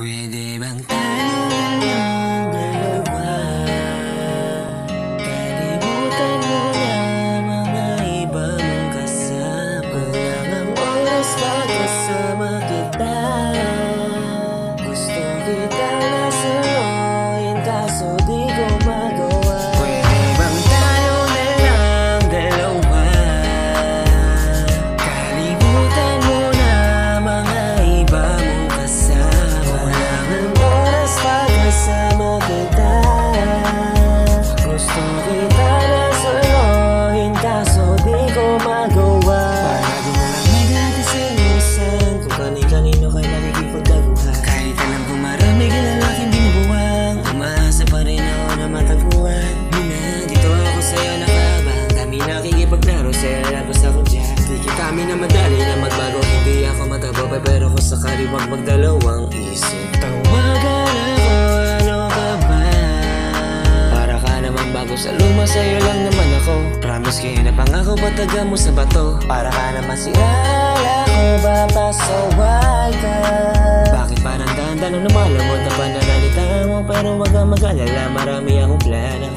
Pwede bang tayo lang dalawa? Kalimutan mo na mga iba mong kasama. Kulang ang oras pagkasama kita. Gusto kita na suluhin kaso di ko magawa. Pwede bang tayo na lang dalawa? Kalimutan mo na mga iba mong kasama. Kulang ang oras pagkasama kita. Gusto kita na suluhin kaso di ko magawa. Palagi na lang nag-atising-isan kung kanino kayo nakikipagkaguhan. Kahit alam ko marami kilalaking binubuwang, umaasa pa rin ako na matagpuan. Dito ako sa'yo nakabang, kami nakikipaglaro sa'yo labas ako dyan. Di kami na madali na magbago, hindi ako matagpapay, pero kung sakali wag magdalawang isip. Tawagan ako, ano ka ba? Para ka naman bago sa luma, sa'yo lang naman ako. Promise kayo na pangako, pataga mo sa bato. Para ka naman si Ala ko ba pasaway ka? Bakit parang dahan-dahan na lumalamot ang pananalita mo? Pero wag kang mag-alala, marami akong plano.